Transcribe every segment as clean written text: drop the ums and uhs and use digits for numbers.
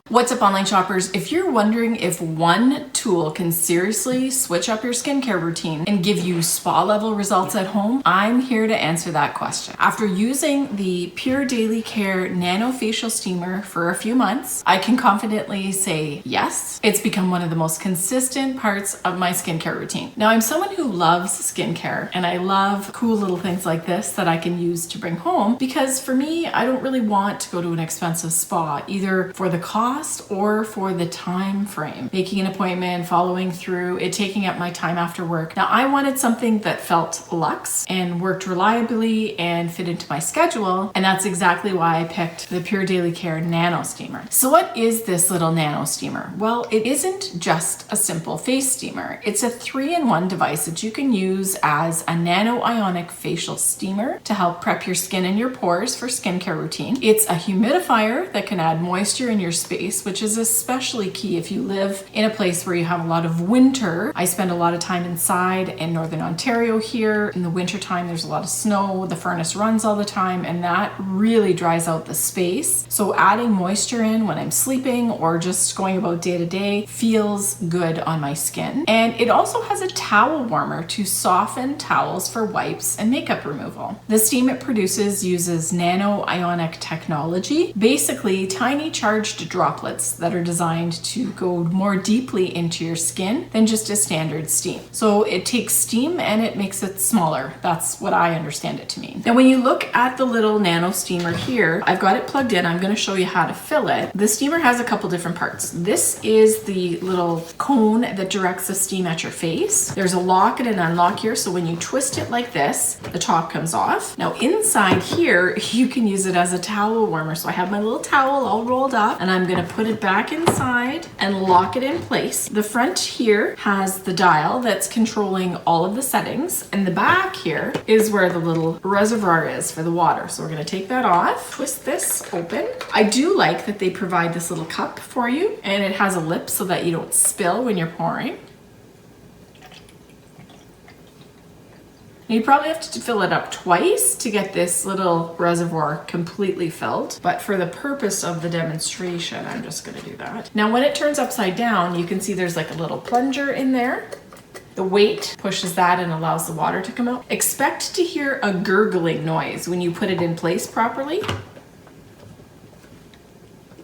What's up, online shoppers? If you're wondering if one tool can seriously switch up your skincare routine and give you spa level results at home, I'm here to answer that question. After using the Pure Daily Care Nano Facial Steamer for a few months, I can confidently say yes, it's become one of the most consistent parts of my skincare routine. Now, I'm someone who loves skincare and I love cool little things like this that I can use to bring home, because for me, I don't really want to go to an expensive spa, either for the cost or for the time frame. Making an appointment, following through, it taking up my time after work. Now, I wanted something that felt luxe and worked reliably and fit into my schedule, and that's exactly why I picked the Pure Daily Care NanoSteamer. So what is this little NanoSteamer? Well, it isn't just a simple face steamer. It's a 3-in-1 device that you can use as a nano-ionic facial steamer to help prep your skin and your pores for skincare routine. It's a humidifier that can add moisture in your space, which is especially key if you live in a place where you have a lot of winter. I spend a lot of time inside in Northern Ontario here. In the winter time, there's a lot of snow. The furnace runs all the time, and that really dries out the space. So adding moisture in when I'm sleeping or just going about day to day feels good on my skin. And it also has a towel warmer to soften towels for wipes and makeup removal. The steam it produces uses nano-ionic technology, basically tiny charged droplets that are designed to go more deeply into your skin than just a standard steam. So it takes steam and it makes it smaller. That's what I understand it to mean. Now, when you look at the little nano steamer here, I've got it plugged in. I'm going to show you how to fill it. The steamer has a couple different parts. This is the little cone that directs the steam at your face. There's a lock and an unlock here, so when you twist it like this, the top comes off. Now, inside here, you can use it as a towel warmer. So I have my little towel all rolled up, and I'm going to put it back inside and lock it in place. The front here has the dial that's controlling all of the settings, and the back here is where the little reservoir is for the water. So we're going to take that off, twist this open. I do like that they provide this little cup for you, and it has a lip so that you don't spill when you're pouring. You probably have to fill it up twice to get this little reservoir completely filled, but for the purpose of the demonstration, I'm just going to do that. Now, when it turns upside down, you can see there's like a little plunger in there. The weight pushes that and allows the water to come out. Expect to hear a gurgling noise when you put it in place properly.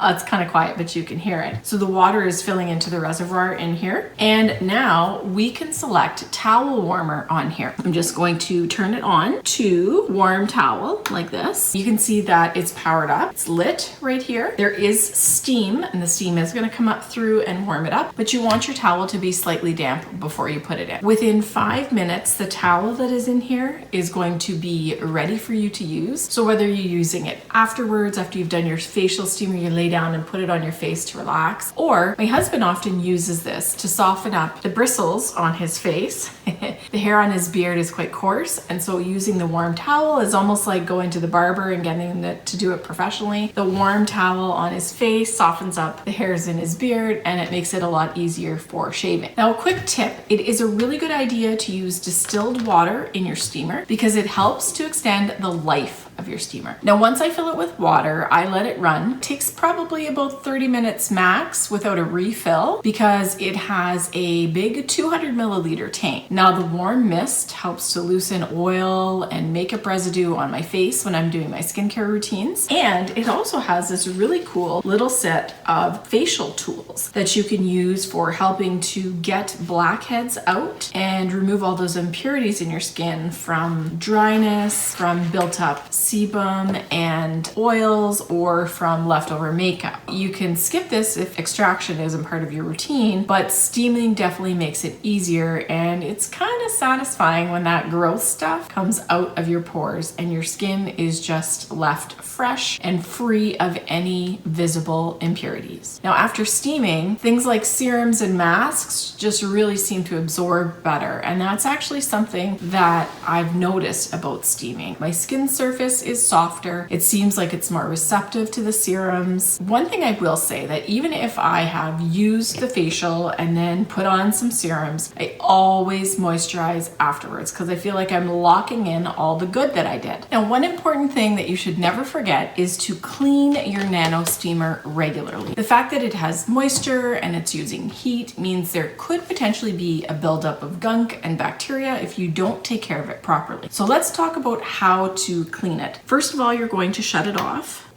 It's kind of quiet, but you can hear it. So the water is filling into the reservoir in here. And now we can select towel warmer on here. I'm just going to turn it on to warm towel like this. You can see that it's powered up. It's lit right here. There is steam, and the steam is going to come up through and warm it up, but you want your towel to be slightly damp before you put it in. Within 5 minutes, the towel that is in here is going to be ready for you to use. So whether you're using it afterwards, after you've done your facial steamer, you lay down and put it on your face to relax. Or my husband often uses this to soften up the bristles on his face. The hair on his beard is quite coarse, and so using the warm towel is almost like going to the barber and getting them to do it professionally. The warm towel on his face softens up the hairs in his beard, and it makes it a lot easier for shaving. Now, a quick tip, it is a really good idea to use distilled water in your steamer because it helps to extend the life of your steamer. Now, once I fill it with water, I let it run. It takes probably about 30 minutes max without a refill because it has a big 200 milliliter tank. Now, the warm mist helps to loosen oil and makeup residue on my face when I'm doing my skincare routines. And it also has this really cool little set of facial tools that you can use for helping to get blackheads out and remove all those impurities in your skin from dryness, from built up sebum and oils, or from leftover makeup. You can skip this if extraction isn't part of your routine, but steaming definitely makes it easier, and it's kind of satisfying when that gross stuff comes out of your pores and your skin is just left fresh and free of any visible impurities. Now, after steaming, things like serums and masks just really seem to absorb better, and that's actually something that I've noticed about steaming. My skin surface surface is softer. It seems like it's more receptive to the serums. One thing I will say, that even if I have used the facial and then put on some serums, I always moisturize afterwards because I feel like I'm locking in all the good that I did. Now, one important thing that you should never forget is to clean your NanoSteamer regularly. The fact that it has moisture and it's using heat means there could potentially be a buildup of gunk and bacteria if you don't take care of it properly. So let's talk about how to clean it. First of all, you're going to shut it off.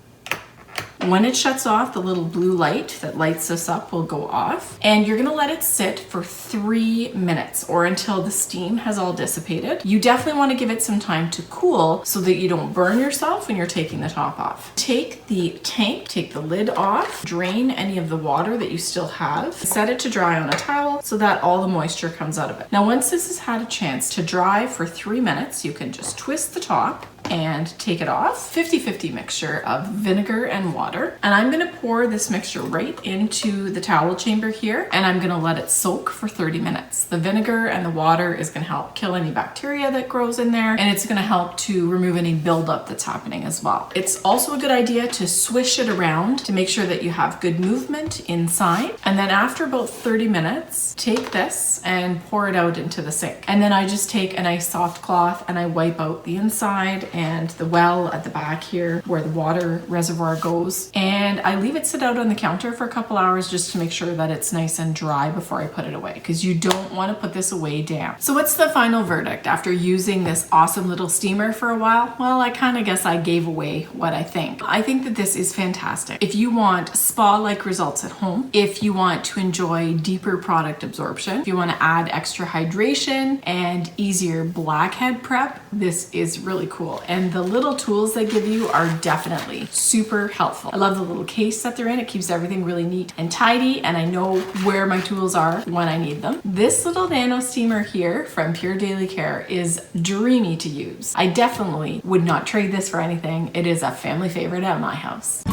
When it shuts off, the little blue light that lights us up will go off, and you're gonna let it sit for 3 minutes or until the steam has all dissipated. You definitely wanna give it some time to cool so that you don't burn yourself when you're taking the top off. Take the tank, take the lid off, drain any of the water that you still have, set it to dry on a towel so that all the moisture comes out of it. Now, once this has had a chance to dry for 3 minutes, you can just twist the top and take it off. 50-50 mixture of vinegar and water. And I'm gonna pour this mixture right into the towel chamber here, and I'm gonna let it soak for 30 minutes. The vinegar and the water is gonna help kill any bacteria that grows in there, and it's gonna help to remove any buildup that's happening as well. It's also a good idea to swish it around to make sure that you have good movement inside. And then after about 30 minutes, take this and pour it out into the sink. And then I just take a nice soft cloth and I wipe out the inside and the well at the back here where the water reservoir goes. And I leave it sit out on the counter for a couple hours just to make sure that it's nice and dry before I put it away, because you don't want to put this away damp. So what's the final verdict after using this awesome little steamer for a while? Well, I kind of guess I gave away what I think. I think that this is fantastic. If you want spa-like results at home, if you want to enjoy deeper product absorption, if you want to add extra hydration and easier blackhead prep, this is really cool. And the little tools they give you are definitely super helpful. I love the little case that they're in. It keeps everything really neat and tidy, and I know where my tools are when I need them. This little NanoSteamer here from Pure Daily Care is dreamy to use. I definitely would not trade this for anything. It is a family favorite at my house.